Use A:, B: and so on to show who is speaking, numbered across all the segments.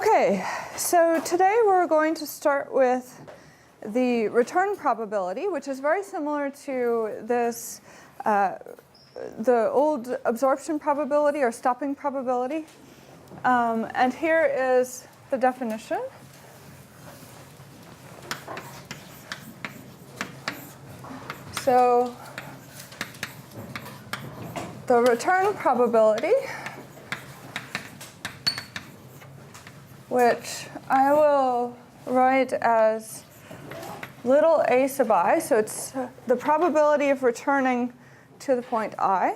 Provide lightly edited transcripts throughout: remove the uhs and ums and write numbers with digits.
A: Okay, so today we're going to start with the return probability, which is very similar to this, the old absorption probability or stopping probability. And here is the definition. So the return probability, which I will write as little a sub I, so it's the probability of returning to the point I,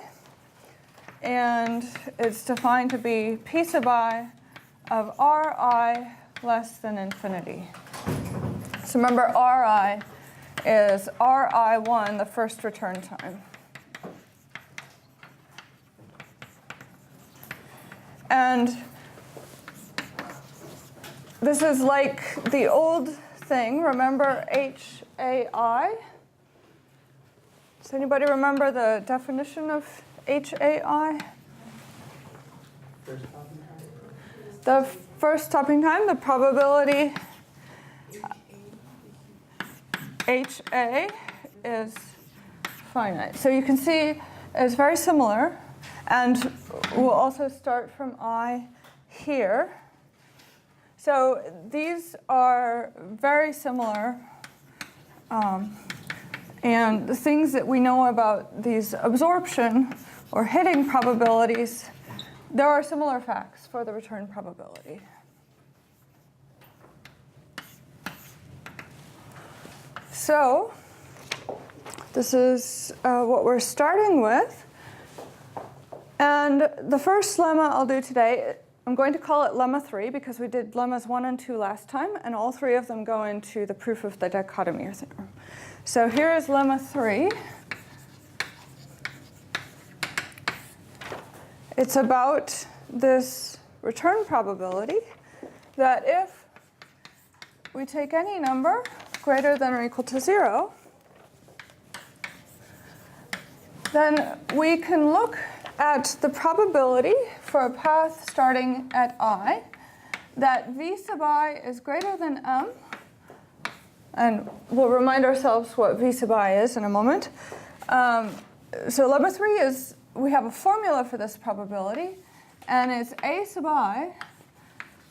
A: and it's defined to be p sub I of Ri less than infinity. So remember, Ri is Ri1, the first return time. And this is like the old thing. Remember HAI? Does anybody remember the definition of HAI? The first stopping time, the probability HA is finite. So you can see it's very similar. And we'll also start from I here. So these are very similar. And the things that we know about these absorption or hitting probabilities, there are similar facts for the return probability. So this is what we're starting with. And the first lemma I'll do today, I'm going to call it lemma 3 because we did lemmas 1 and 2 last time, and all three of them go into the proof of the dichotomy theorem. So here is lemma 3. It's about this return probability that if we take any number greater than or equal to 0, then we can look at the probability for a path starting at I that v sub I is greater than m. And we'll remind ourselves what v sub I is in a moment. So lemma 3 is, we have a formula for this probability, and it's a sub I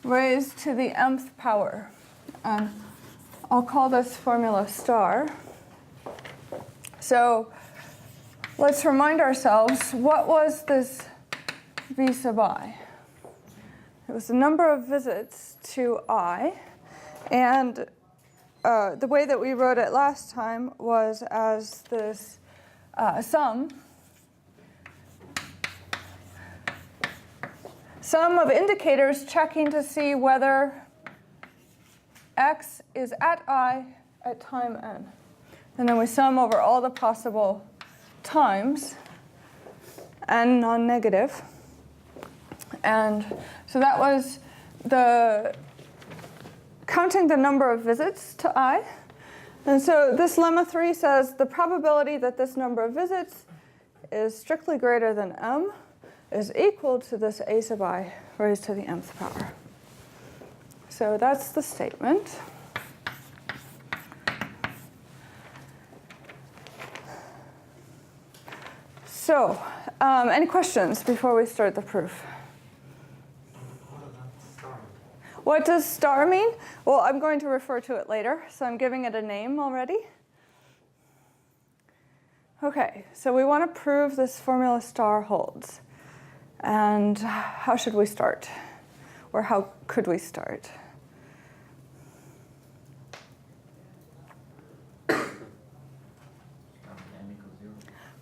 A: raised to the mth power. And I'll call this formula star. So let's remind ourselves, what was this v sub I? It was the number of visits to I, and the way that we wrote it last time was as this sum of indicators checking to see whether x is at I at time n. And then we sum over all the possible times, n non-negative. And so that was the counting the number of visits to I. And so this lemma 3 says the probability that this number of visits is strictly greater than m is equal to this a sub I raised to the mth power. So that's the statement. So, any questions before we start the proof? What does star mean? Well, I'm going to refer to it later, so I'm giving it a name already. Okay, so we want to prove this formula star holds. And how should we start? Or how could we start?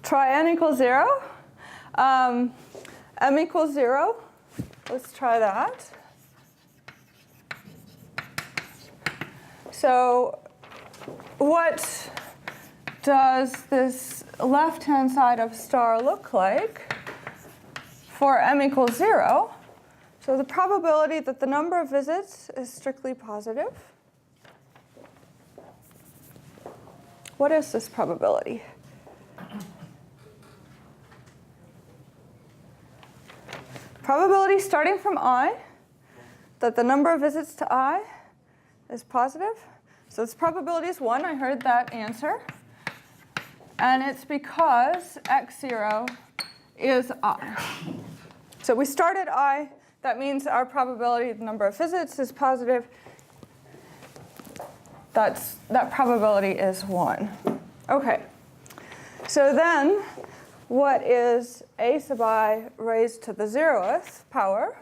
A: Try n equals 0. M equals 0. Let's try that. So what does this left-hand side of star look like for m equals 0? So the probability that the number of visits is strictly positive. What is this probability? Probability starting from I that the number of visits to I is positive. So its probability is 1. I heard that answer. And it's because x0 is I. So we start at I. That means our probability, the number of visits, is positive. That probability is 1. OK. So then, what is a sub I raised to the 0th power?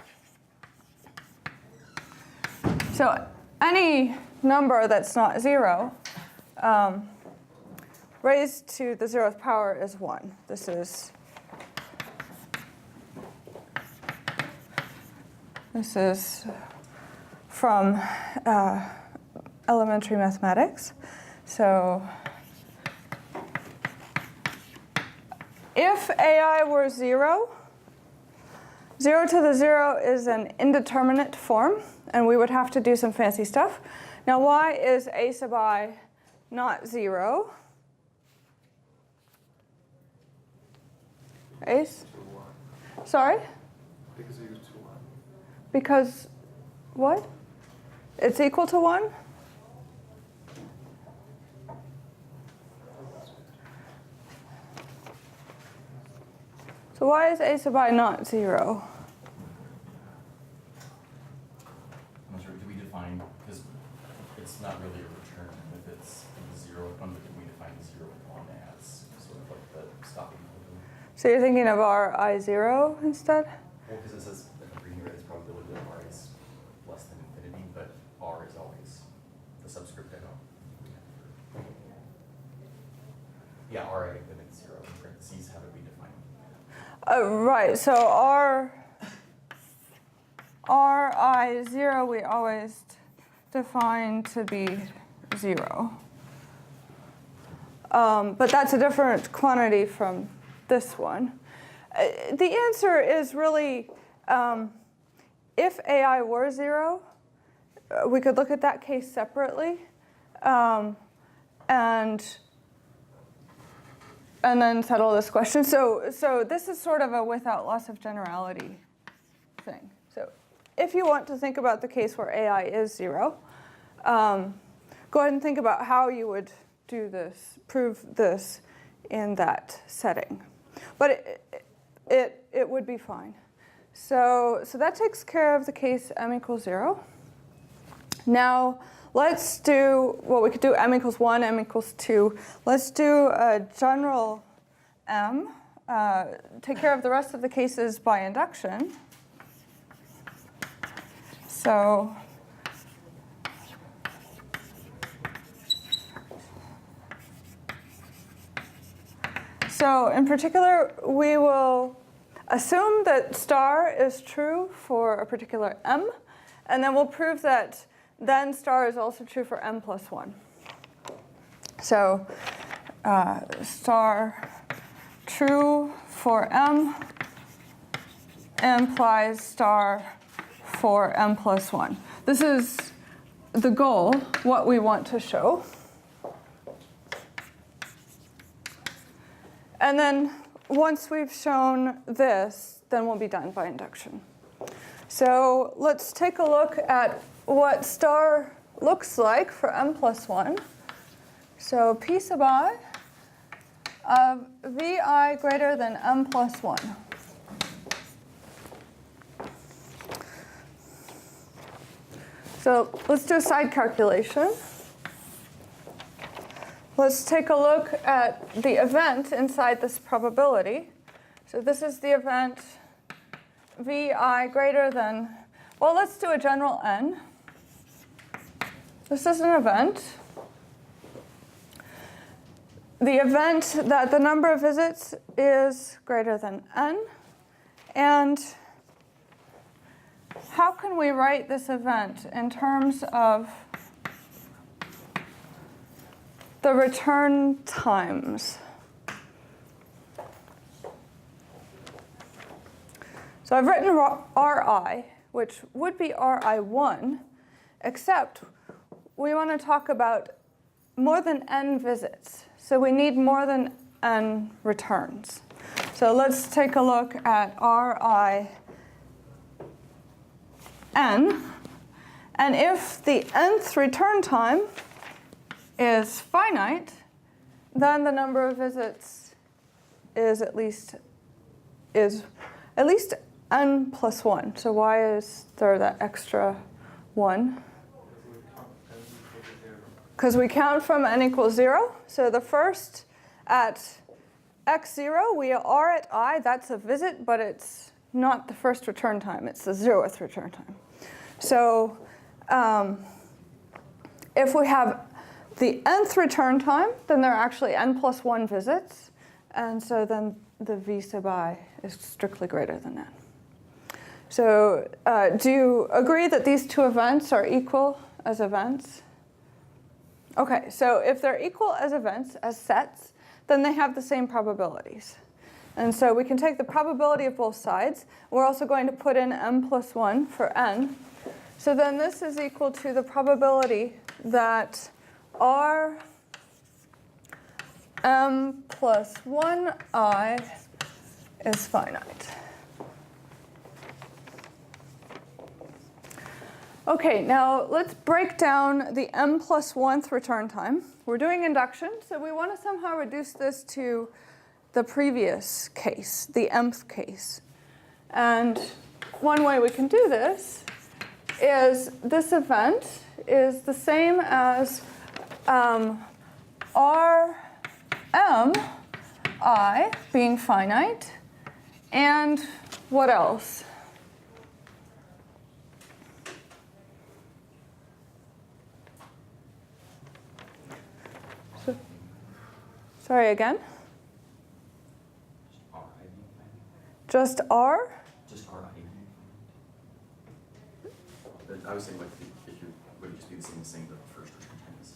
A: So any number that's not 0 raised to the 0th power is 1. This is from elementary mathematics. So if AI were 0, 0 to the 0 is an indeterminate form, and we would have to do some fancy stuff. Now, why is a sub I not 0? Ace? Sorry?
B: Because it equals to 1.
A: Because what? It's equal to 1? So why is a sub I not 0?
C: I'm not sure. Do we define, because it's not really a return if it's the 0th one, but do we define the 0th one as sort of like the stopping point?
A: So you're thinking of our I0 instead?
C: Well, because it says that the reading rate is probability that R is less than infinity, but R is always the subscript I know. Yeah, RA, then it's 0. In parentheses, how do we define it?
A: Right, so Ri0 we always define to be 0. But that's a different quantity from this one. The answer is really, if AI were 0, we could look at that case separately. And then settle this question. So this is sort of a without loss of generality thing. So if you want to think about the case where AI is 0, go ahead and think about how you would do this, prove this in that setting. But it would be fine. So that takes care of the case m equals 0. Now, let's do, well, we could do m equals 1, m equals 2. Let's do a general m, take care of the rest of the cases by induction. So in particular, we will assume that star is true for a particular m, and then we'll prove that then star is also true for m plus 1. So star true for m implies star for m plus 1. This is the goal, what we want to show. And then once we've shown this, then we'll be done by induction. So let's take a look at what star looks like for m plus 1. So p sub I of vi greater than m plus 1. So let's do a side calculation. Let's take a look at the event inside this probability. So this is the event vi greater than, well, let's do a general n. This is an event. The event that the number of visits is greater than n. And how can we write this event in terms of the return times? So I've written Ri, which would be Ri1, except we want to talk about more than n visits. So we need more than n returns. So let's take a look at Ri n. And if the nth return time is finite, then the number of visits is at least n plus 1. So why is there that extra 1? Because we count from n equals 0. So the first at x0, we are at I. That's a visit, but it's not the first return time. It's the 0th return time. So if we have the nth return time, then there are actually n plus 1 visits. And so then the v sub I is strictly greater than n. So do you agree that these two events are equal as events? OK, so if they're equal as events, as sets, then they have the same probabilities. And so we can take the probability of both sides. We're also going to put in m plus 1 for n. So then this is equal to the probability that r m plus 1I is finite. OK, now let's break down the m plus 1th return time. We're doing induction, so we want to somehow reduce this to the previous case, the mth case. And one way we can do this is this event is the same as Rmi being finite, and what else? Sorry, again? Just R?
C: Just R. I was saying, like, would it just be the same as saying that the first return time is?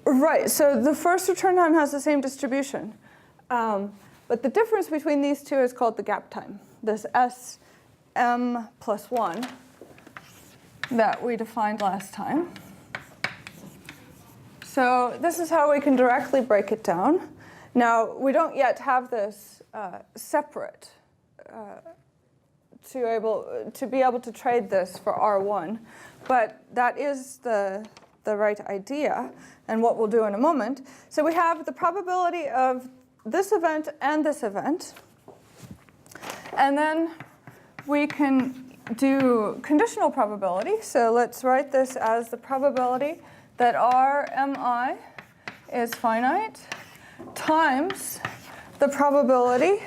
A: Right, so the first return time has the same distribution. But the difference between these two is called the gap time, this Sm plus 1 that we defined last time. So this is how we can directly break it down. Now, we don't yet have this separate to be able to trade this for R1, but that is the right idea and what we'll do in a moment. So we have the probability of this event and this event. And then we can do conditional probability. So let's write this as the probability that Rmi is finite times the probability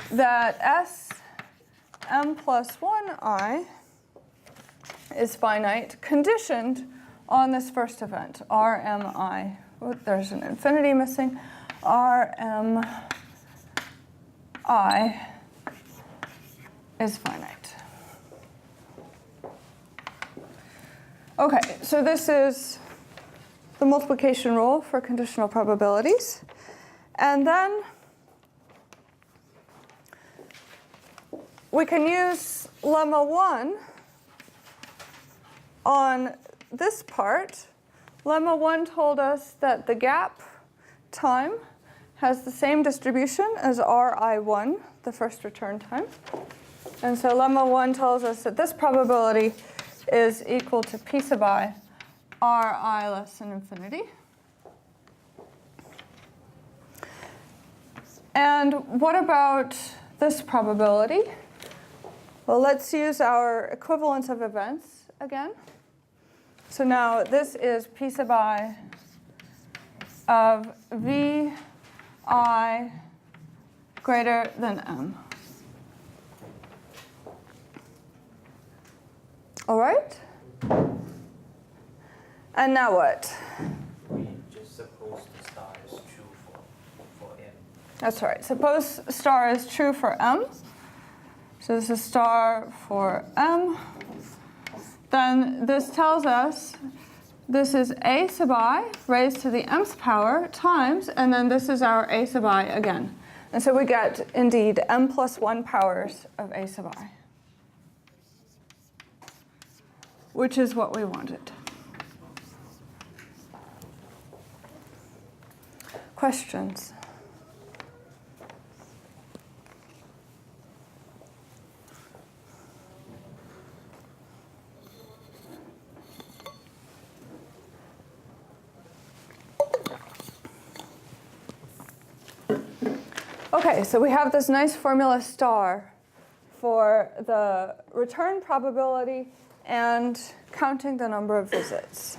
A: that Sm plus 1I is finite, conditioned on this first event, Rmi. Oh, there's an infinity missing. Rmi is finite. OK, so this is the multiplication rule for conditional probabilities. And then we can use lemma 1 on this part. Lemma 1 told us that the gap time has the same distribution as Ri1, the first return time. And so lemma 1 tells us that this probability is equal to p sub I, Ri less than infinity. And what about this probability? Well, let's use our equivalence of events again. So now this is p sub I of vi greater than m. All right? And now what?
D: We just suppose the star is true for m.
A: That's right. Suppose star is true for m. So this is star for m. Then this tells us this is a sub I raised to the mth power times, and then this is our a sub I again. And so we get, indeed, m plus 1 powers of a sub I, which is what we wanted. Questions? Okay, so we have this nice formula star for the return probability and counting the number of visits.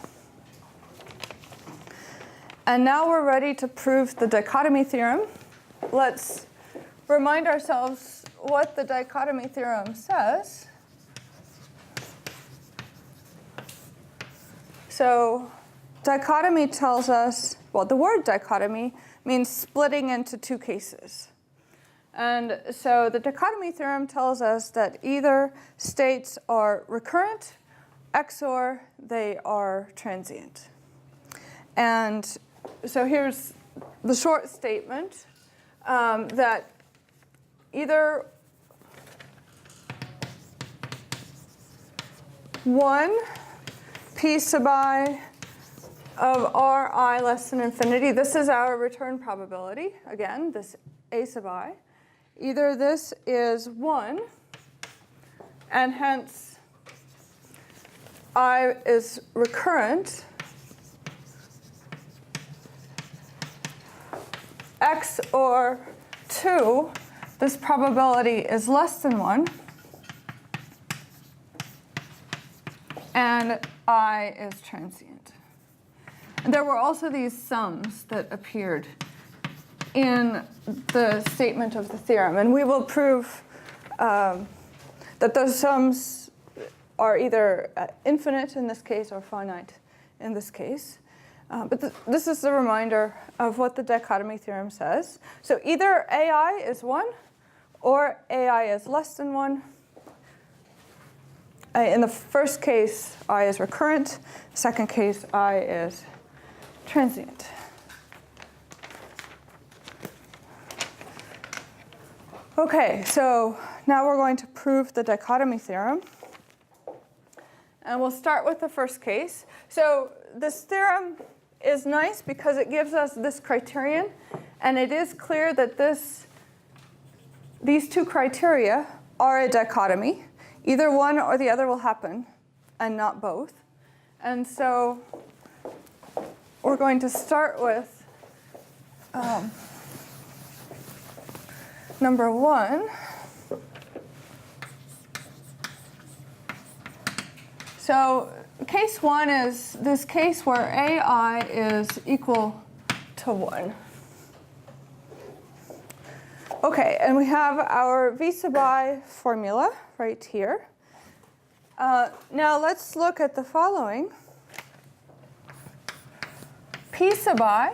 A: And now we're ready to prove the dichotomy theorem. Let's remind ourselves what the dichotomy theorem says. So dichotomy tells us, well, the word dichotomy means splitting into two cases. And so the dichotomy theorem tells us that either states are recurrent, XOR they are transient. And so here's the short statement that either one p sub I of Ri less than infinity, this is our return probability, again, this A sub I. Either this is 1, and hence I is recurrent, X or 2, this probability is less than 1, and I is transient. And there were also these sums that appeared in the statement of the theorem. And we will prove that those sums are either infinite in this case or finite in this case. But this is the reminder of what the dichotomy theorem says. So either AI is 1 or AI is less than 1. In the first case, I is recurrent. Second case, I is transient. Okay, so now we're going to prove the dichotomy theorem. And we'll start with the first case. So this theorem is nice because it gives us this criterion. And it is clear that these two criteria are a dichotomy. Either one or the other will happen, and not both. And so we're going to start with number 1. So case 1 is this case where AI is equal to 1. Okay, and we have our V sub I formula right here. Now let's look at the following. P sub I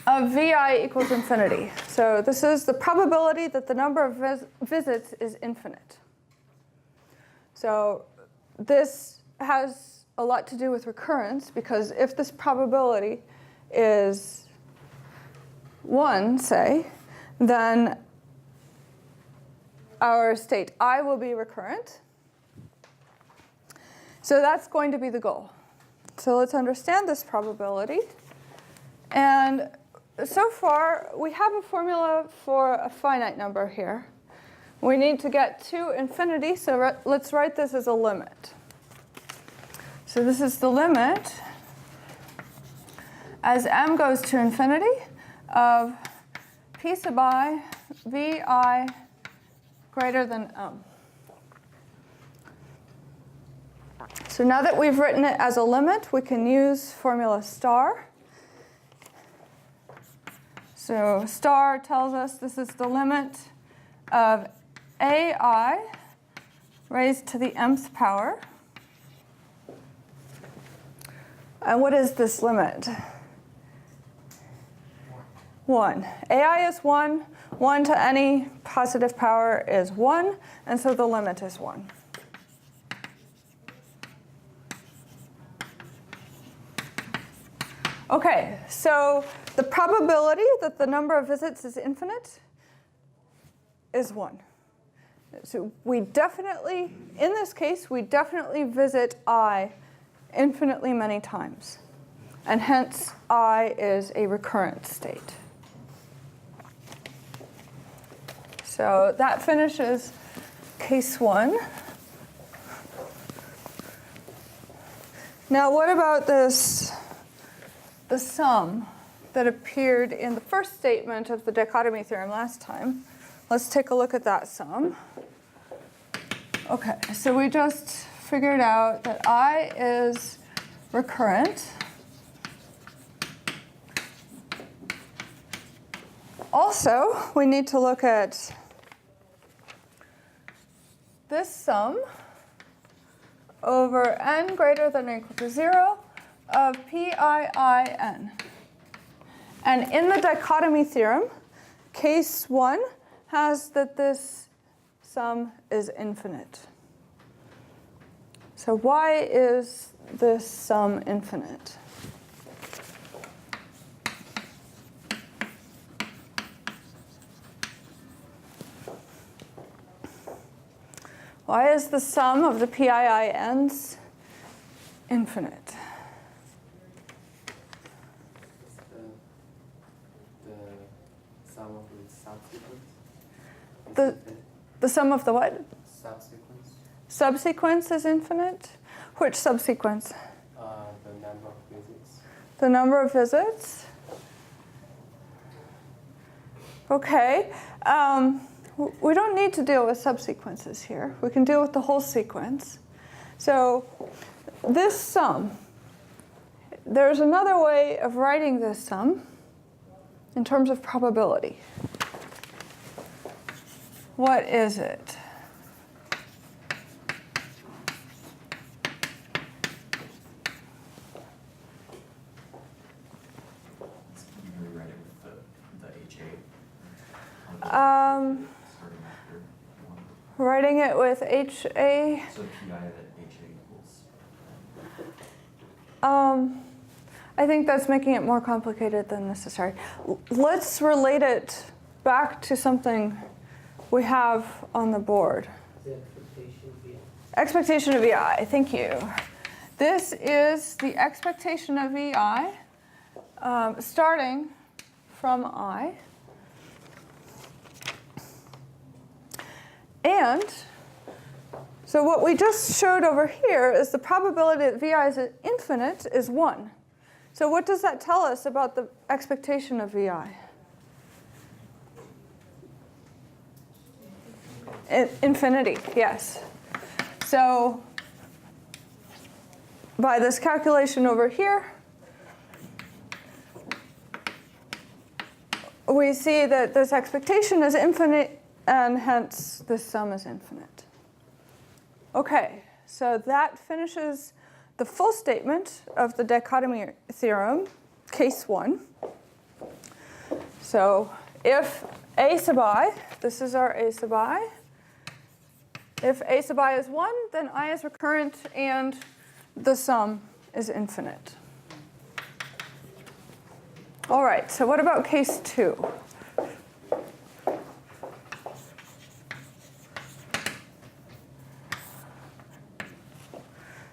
A: of Vi equals infinity. So this is the probability that the number of visits is infinite. So this has a lot to do with recurrence, because if this probability is 1, say, then our state I will be recurrent. So that's going to be the goal. So let's understand this probability. And so far, we have a formula for a finite number here. We need to get to infinity, so let's write this as a limit. So this is the limit as m goes to infinity of P sub I Vi greater than m. So now that we've written it as a limit, we can use formula star. So star tells us this is the limit of AI raised to the mth power. And what is this limit? 1. AI is 1. 1 to any positive power is 1. And so the limit is 1. Okay, so the probability that the number of visits is infinite is 1. So we definitely, in this case, we definitely visit I infinitely many times. And hence, I is a recurrent state. So that finishes case 1. Now what about this, the sum that appeared in the first statement of the dichotomy theorem last time. Let's take a look at that sum. Okay, so we just figured out that I is recurrent. Also, we need to look at this sum over n greater than or equal to 0 of PIIN. And in the dichotomy theorem, case 1 has that this sum is infinite. So why is this sum infinite? Why is the sum of the PIINs infinite?
B: The sum of the subsequence.
A: The sum of the what?
B: Subsequence.
A: Subsequence is infinite? Which subsequence?
B: The number of visits.
A: The number of visits? Okay. We don't need to deal with subsequences here. We can deal with the whole sequence. So this sum, there's another way of writing this sum in terms of probability. What is it?
C: You can rewrite it with the HA.
A: Um,
C: Starting after 1.
A: Writing it with HA.
C: So PI that HA equals.
A: I think that's making it more complicated than necessary. Let's relate it back to something we have on the board.
D: The expectation of VI.
A: Expectation of VI, thank you. This is the expectation of VI starting from I. And so what we just showed over here is the probability that VI is infinite is 1. So what does that tell us about the expectation of VI? Infinity, yes. So by this calculation over here, we see that this expectation is infinite, and hence this sum is infinite. Okay, so that finishes the full statement of the dichotomy theorem, case 1. So if A sub I, this is our A sub I. If A sub I is 1, then I is recurrent and the sum is infinite. All right, so what about case 2?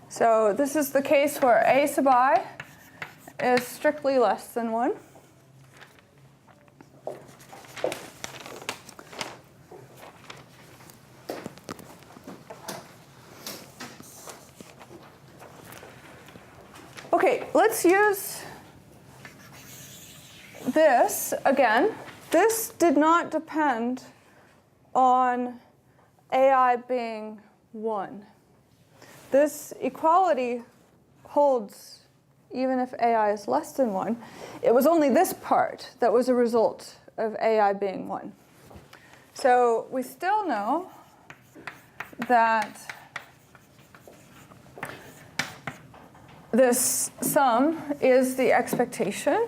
A: So this is the case where A sub I is strictly less than 1. Okay, let's use this again. This did not depend on AI being 1. This equality holds even if AI is less than 1. It was only this part that was a result of AI being 1. So we still know that this sum is the expectation.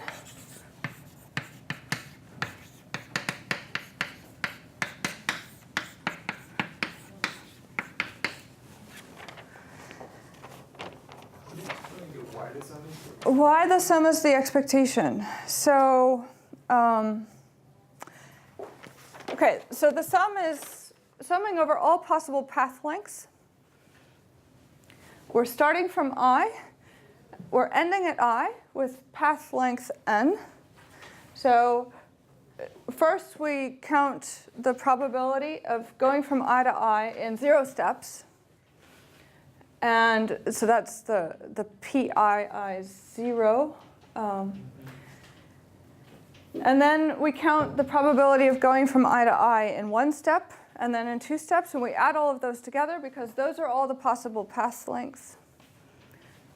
A: Why the sum is the expectation? So, okay, so the sum is summing over all possible path lengths. We're starting from I. We're ending at I with path length n. So first we count the probability of going from I to I in 0 steps. And so that's the PII 0. And then we count the probability of going from I to I in one step and then in 2 steps, and we add all of those together because those are all the possible path lengths.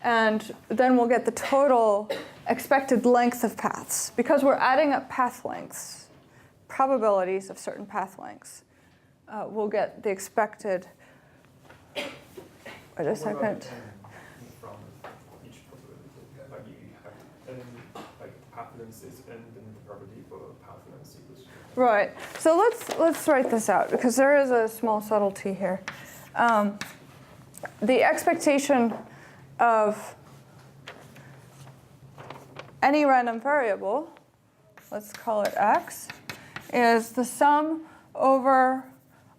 A: And then we'll get the total expected length of paths. Because we're adding up path lengths, probabilities of certain path lengths, we'll get the expected. Wait a second.
E: From each probability, like you have n, like path length is n, then the probability for path length equals.
A: Right. So let's write this out because there is a small subtlety here. The expectation of any random variable, let's call it x, is the sum over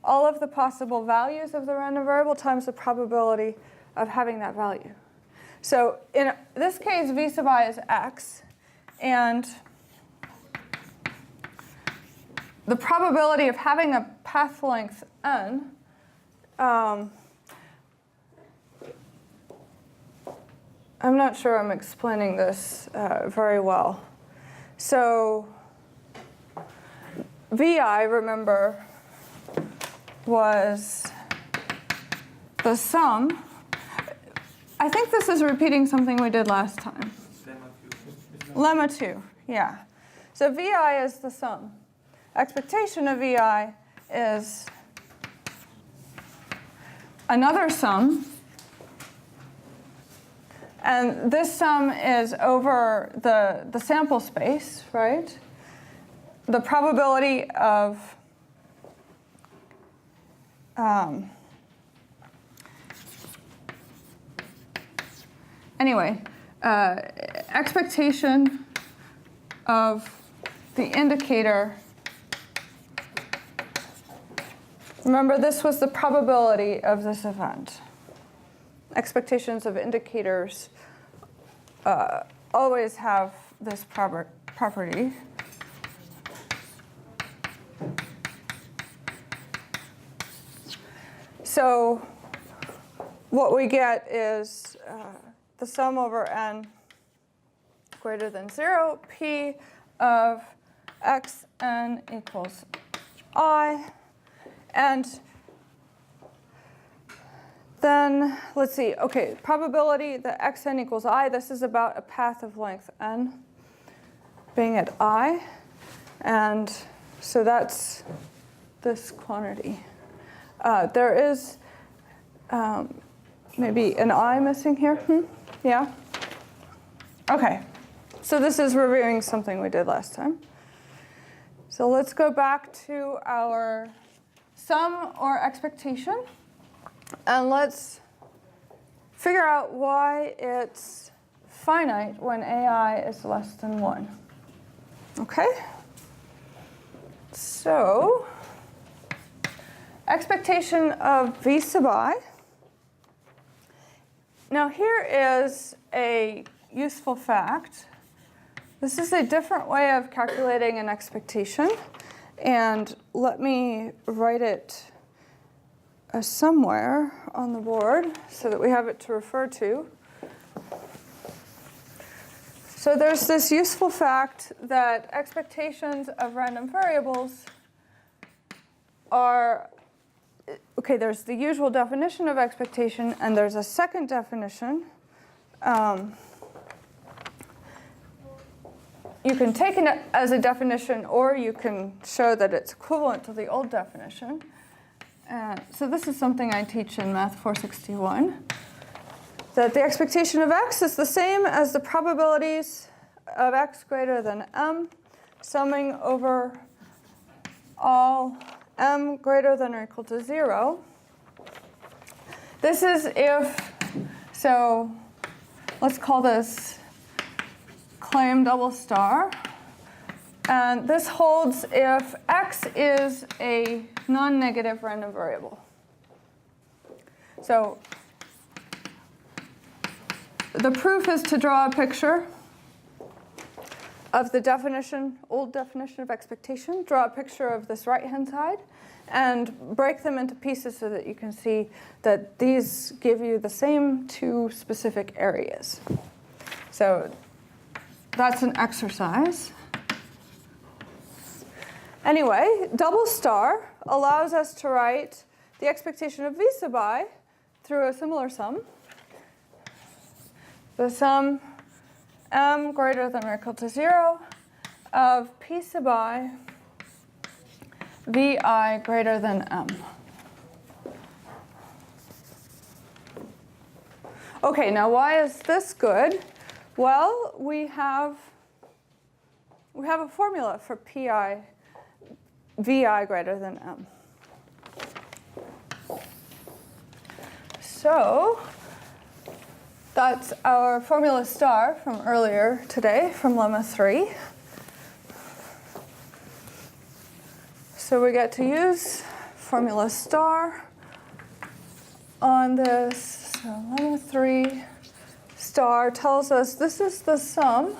A: all of the possible values of the random variable times the probability of having that value. So in this case, v sub I is x, and the probability of having a path length n, I'm not sure I'm explaining this very well. So vi, remember, was the sum. I think this is repeating something we did last time. Lemma 2, yeah. So vi is the sum. Expectation of vi is another sum. And this sum is over the sample space, right? The probability of expectation of the indicator. Remember, this was the probability of this event. Expectations of indicators always have this property. So what we get is the sum over n greater than 0, p of xn equals I. And then, let's see, okay, probability that xn equals I, this is about a path of length n being at I. And so that's this quantity. There is maybe an I missing here. Yeah? Okay. So this is reviewing something we did last time. So let's go back to our sum or expectation. And let's figure out why it's finite when ai is less than 1. Okay? So expectation of v sub I. Now here is a useful fact. This is a different way of calculating an expectation. And let me write it somewhere on the board so that we have it to refer to. So there's this useful fact that expectations of random variables are, okay, there's the usual definition of expectation, and there's a second definition. You can take it as a definition, or you can show that it's equivalent to the old definition. So this is something I teach in Math 461, that the expectation of x is the same as the probabilities of x greater than m, summing over all m greater than or equal to 0. This is if, so let's call this claim double star. And this holds if x is a non-negative random variable. So the proof is to draw a picture of the definition, old definition of expectation, draw a picture of this right-hand side, and break them into pieces so that you can see that these give you the same 2 specific areas. So that's an exercise. Anyway, double star allows us to write the expectation of v sub I through a similar sum. The sum m greater than or equal to 0 of p sub I vi greater than m. Okay, now why is this good? Well, we have a formula for pi vi greater than m. So that's our formula star from earlier today, from lemma 3. So we get to use formula star on this. So lemma 3 star tells us this is the sum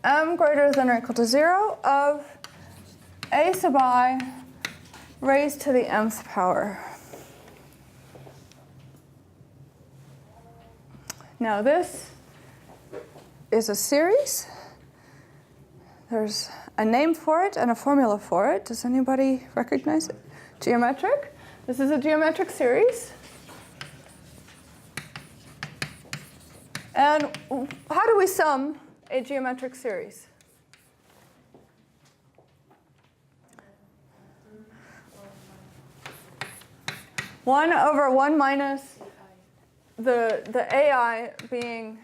A: m greater than or equal to 0 of a sub I raised to the mth power. Now this is a series. There's a name for it and a formula for it. Does anybody recognize it? Geometric. This is a geometric series. And how do we sum a geometric series? One over 1 minus the ai being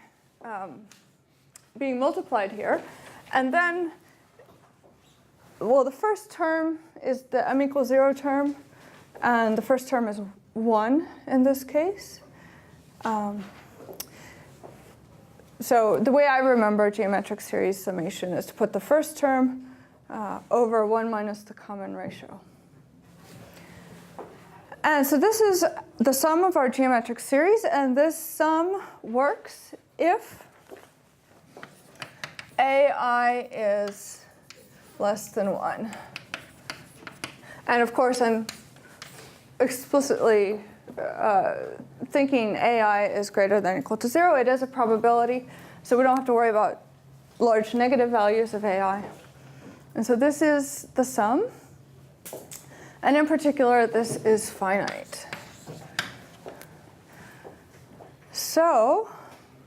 A: multiplied here. And then, well, the first term is the m equals 0 term, and the first term is 1 in this case. So the way I remember geometric series summation is to put the first term over 1 minus the common ratio. And so this is the sum of our geometric series, and this sum works if ai is less than 1. And of course, I'm explicitly thinking ai is greater than or equal to 0. It is a probability, so we don't have to worry about large negative values of ai. And so this is the sum. And in particular, this is finite. So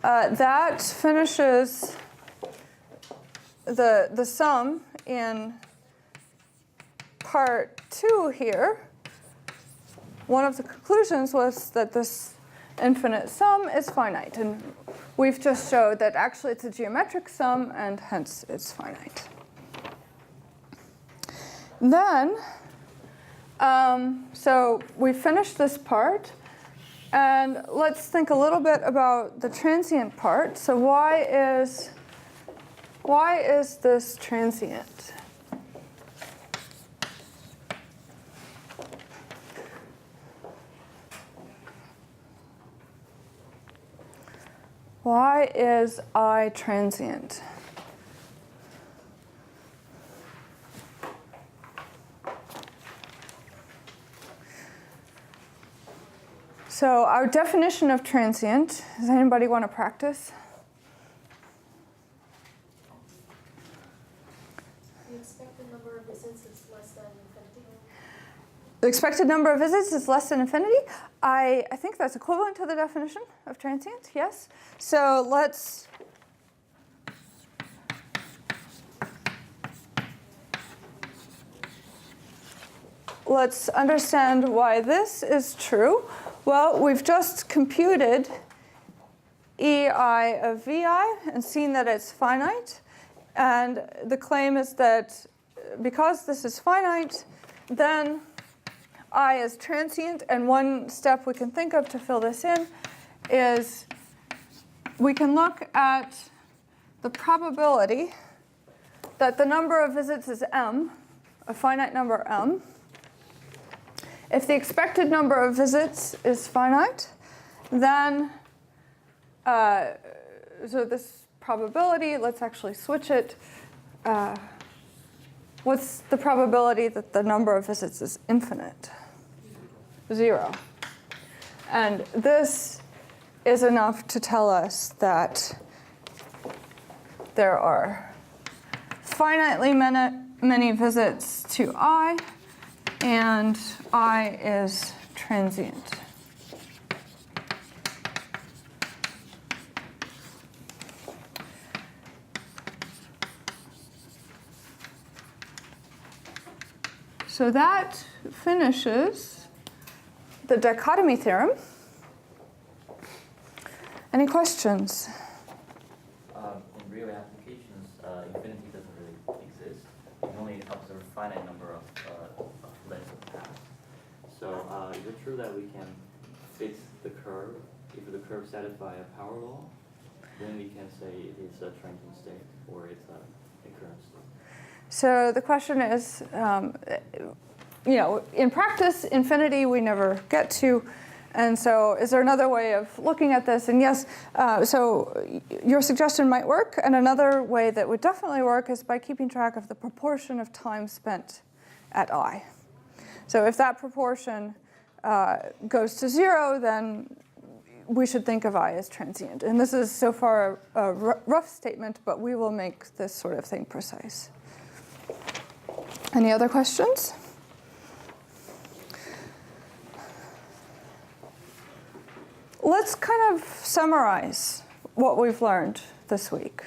A: that finishes the sum in part 2 here. One of the conclusions was that this infinite sum is finite. And we've just showed that actually it's a geometric sum, and hence it's finite. Then, so we finished this part. And let's think a little bit about the transient part. So why is this transient? Why is I transient? So our definition of transient, does anybody want to practice?
F: The expected number of visits is less than infinity.
A: The expected number of visits is less than infinity. I think that's equivalent to the definition of transient, yes. So let's understand why this is true. Well, we've just computed ei of vi and seen that it's finite. And the claim is that because this is finite, then I is transient. And one step we can think of to fill this in is we can look at the probability that the number of visits is m, a finite number m. If the expected number of visits is finite, then, so this probability, let's actually switch it. What's the probability that the number of visits is infinite? 0. And this is enough to tell us that there are finitely many visits to I, and I is transient. So that finishes the dichotomy theorem. Any questions?
G: In real applications, infinity doesn't really exist. You only observe a finite number of lengths of paths. So is it true that we can fix the curve? If the curve satisfies a power law, then we can say it is a transient state or it's a current state.
A: So the question is, in practice, infinity we never get to. And so is there another way of looking at this? And yes, so your suggestion might work. And another way that would definitely work is by keeping track of the proportion of time spent at I. So if that proportion goes to 0, then we should think of I as transient. And this is so far a rough statement, but we will make this sort of thing precise. Any other questions? Let's kind of summarize what we've learned this week.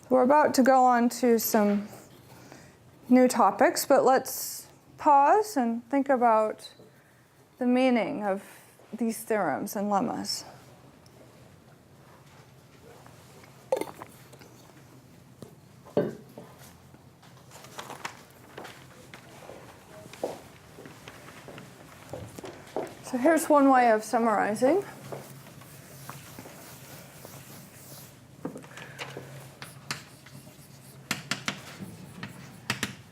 A: We're about to go on to some new topics, but let's pause and think about the meaning of these theorems and lemmas. So here's one way of summarizing.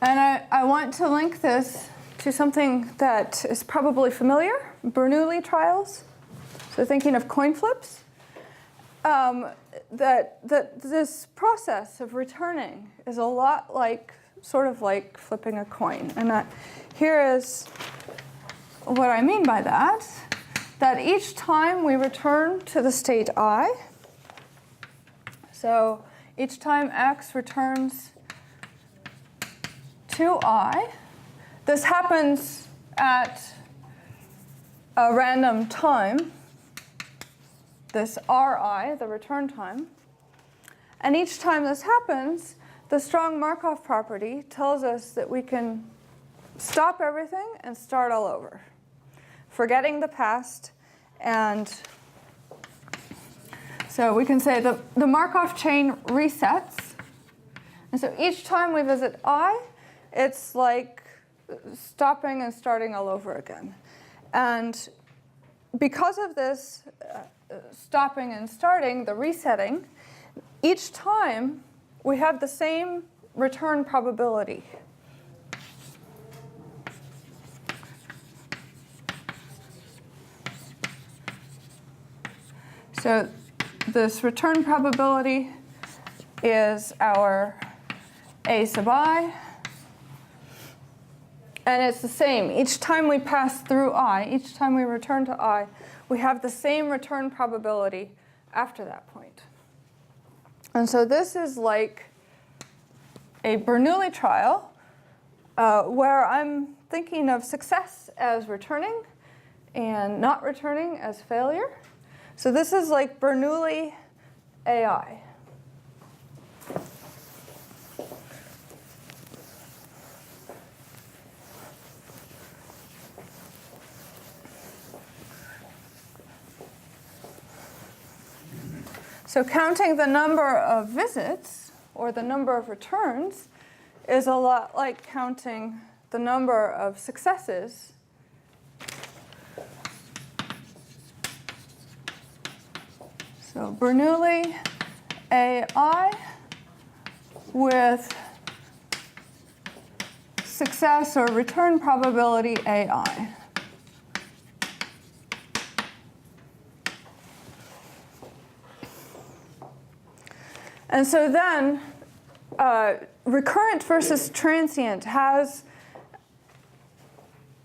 A: And I want to link this to something that is probably familiar, Bernoulli trials. So thinking of coin flips. That this process of returning is a lot like, sort of like flipping a coin. And here is what I mean by that, that each time we return to the state I, so each time x returns to I, this happens at a random time, this Ri, the return time, and each time this happens, the strong Markov property tells us that we can stop everything and start all over, forgetting the past. And so we can say the Markov chain resets. And so each time we visit I, it's like stopping and starting all over again. And because of this stopping and starting, the resetting, each time we have the same return probability. So this return probability is our A sub I. And it's the same. Each time we pass through I, each time we return to I, we have the same return probability after that point. And so this is like a Bernoulli trial where I'm thinking of success as returning and not returning as failure. So this is like Bernoulli AI. So counting the number of visits or the number of returns is a lot like counting the number of successes. So Bernoulli AI with success or return probability AI. And so then recurrent versus transient has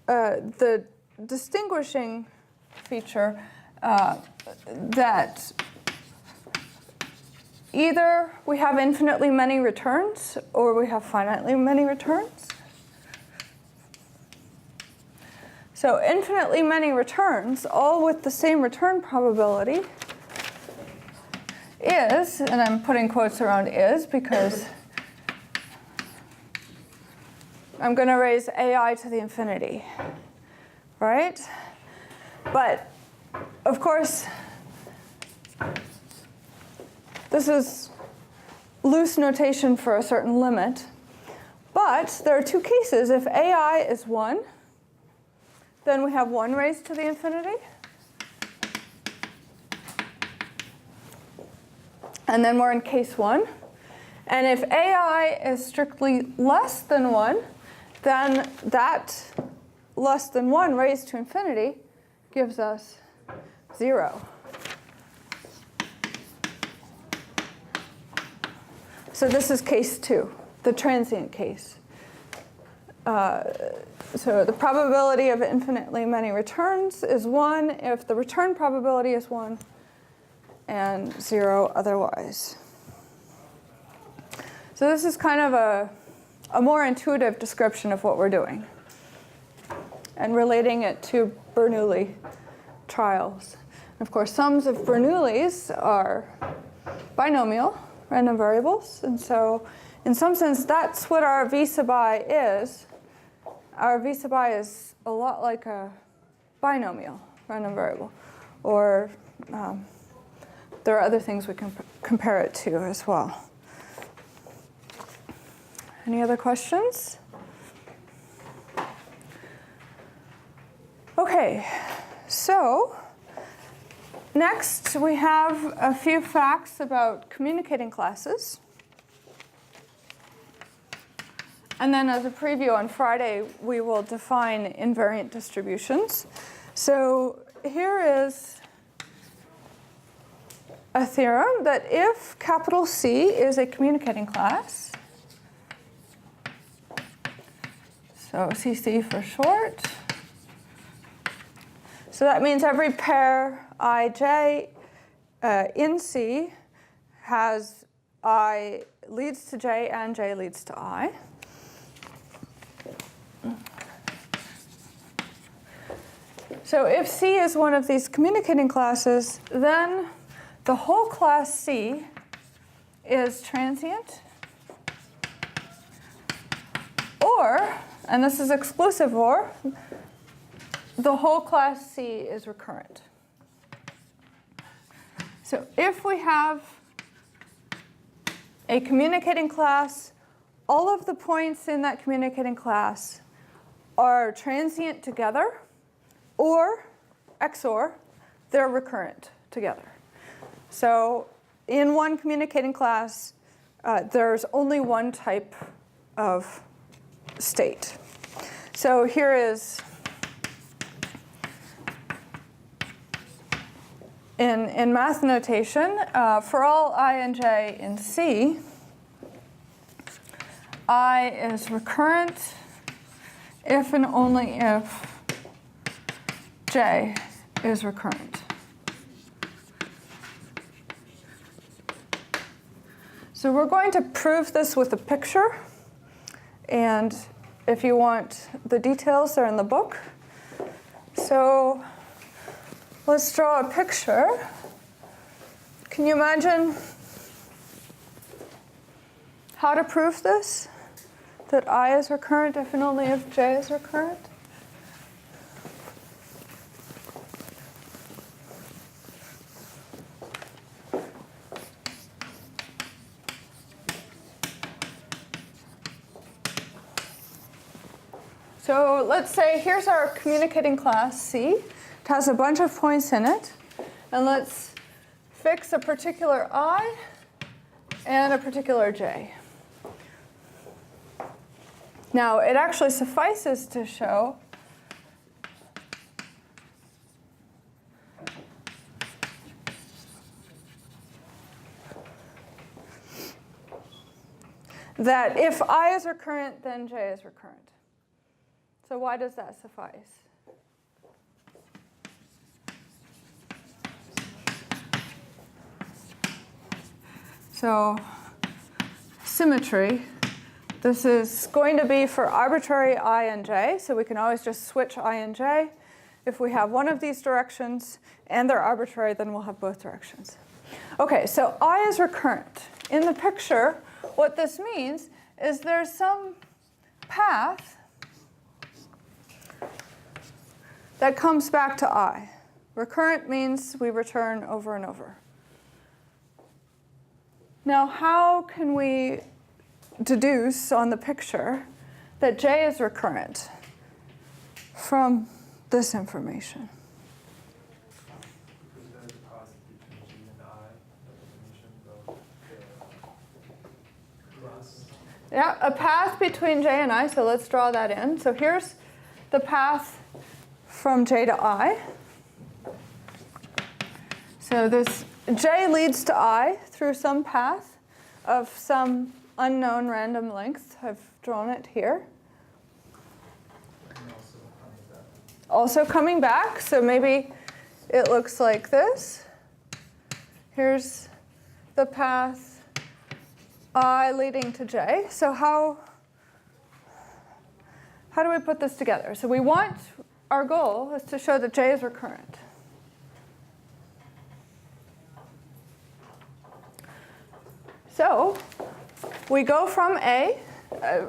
A: the distinguishing feature that either we have infinitely many returns or we have finitely many returns. So infinitely many returns, all with the same return probability, is, and I'm putting quotes around is because I'm going to raise ai to the infinity, right? But of course, this is loose notation for a certain limit. But there are two cases. If ai is 1, then we have 1 raised to the infinity. And then we're in case 1. And if ai is strictly less than 1, then that less than 1 raised to infinity gives us 0. So this is case 2, the transient case. So the probability of infinitely many returns is 1 if the return probability is 1, and 0 otherwise. So this is kind of a more intuitive description of what we're doing and relating it to Bernoulli trials. Of course, sums of Bernoullis are binomial random variables, and so in some sense that's what our v sub I is. Our v sub I is a lot like a binomial random variable, or there are other things we can compare it to as well. Any other questions? Okay, so next we have a few facts about communicating classes. And then as a preview on Friday, we will define invariant distributions. So here is a theorem that if capital C is a communicating class, so CC for short, so that means every pair ij in C has I leads to j and j leads to I. So if C is one of these communicating classes, then the whole class C is transient, or, and this is exclusive or, the whole class C is recurrent. So if we have a communicating class, all of the points in that communicating class are transient together, or XOR, they're recurrent together. So in one communicating class, there's only one type of state. So here is, in math notation, for all I and j in C, I is recurrent if and only if j is recurrent. So we're going to prove this with a picture. And if you want the details, they're in the book. So let's draw a picture. Can you imagine how to prove this? That I is recurrent if and only if j is recurrent? So let's say here's our communicating class C. It has a bunch of points in it. And let's fix a particular I and a particular j. Now, it actually suffices to show that if I is recurrent, then j is recurrent. So why does that suffice? So symmetry, this is going to be for arbitrary I and j, so we can always just switch I and j. If we have one of these directions and they're arbitrary, then we'll have both directions. Okay, so I is recurrent. In the picture, what this means is there's some path that comes back to I. Recurrent means we return over and over. Now, how can we deduce on the picture that j is recurrent from this information?
E: Because there's a path between G and I, the definition of the class.
A: Yeah, a path between j and I, so let's draw that in. So here's the path from j to I. So this j leads to I through some path of some unknown random length. I've drawn it here.
E: And also coming back.
A: Also coming back, so maybe it looks like this. Here's the path I leading to j. So how do we put this together? So our goal is to show that j is recurrent. So we go from j to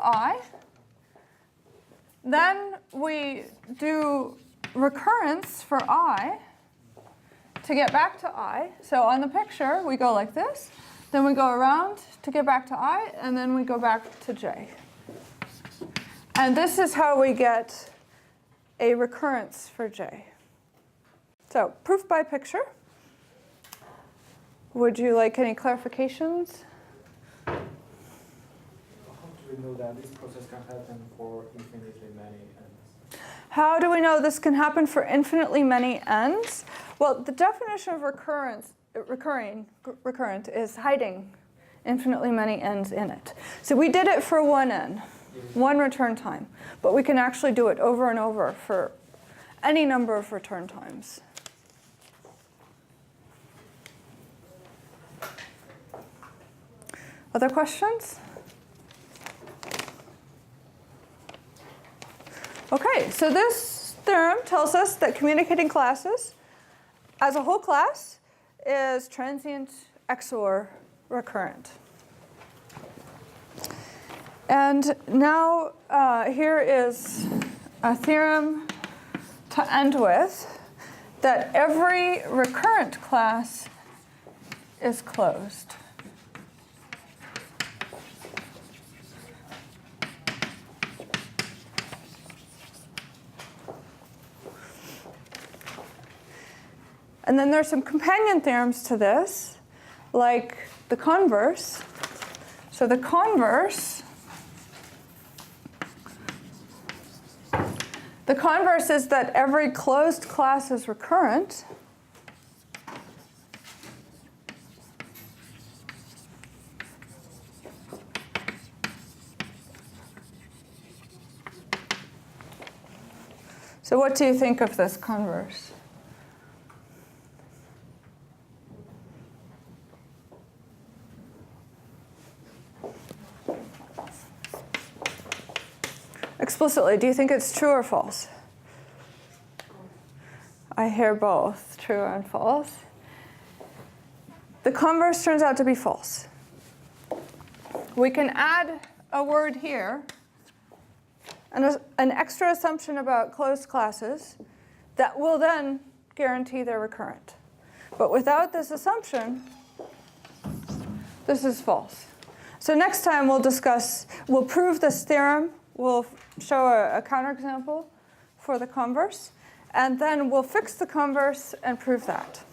A: I. Then we do recurrence for I to get back to I. So on the picture, we go like this. Then we go around to get back to I, and then we go back to j. And this is how we get a recurrence for j. So proof by picture. Would you like any clarifications?
B: How do we know that this process can happen for infinitely many ends?
A: How do we know this can happen for infinitely many ends? Well, the definition of recurrent is hiding infinitely many ends in it. So we did it for one n, one return time, but we can actually do it over and over for any number of return times. Other questions? Okay, so this theorem tells us that communicating classes as a whole class is transient XOR recurrent. And now here is a theorem to end with that every recurrent class is closed. And then there's some companion theorems to this, like the converse. So the converse is that every closed class is recurrent. So what do you think of this converse? Explicitly, do you think it's true or false? I hear both, true and false. The converse turns out to be false. We can add a word here, and an extra assumption about closed classes that will then guarantee they're recurrent. But without this assumption, this is false. So next time we'll prove this theorem. We'll show a counterexample for the converse, and then we'll fix the converse and prove that.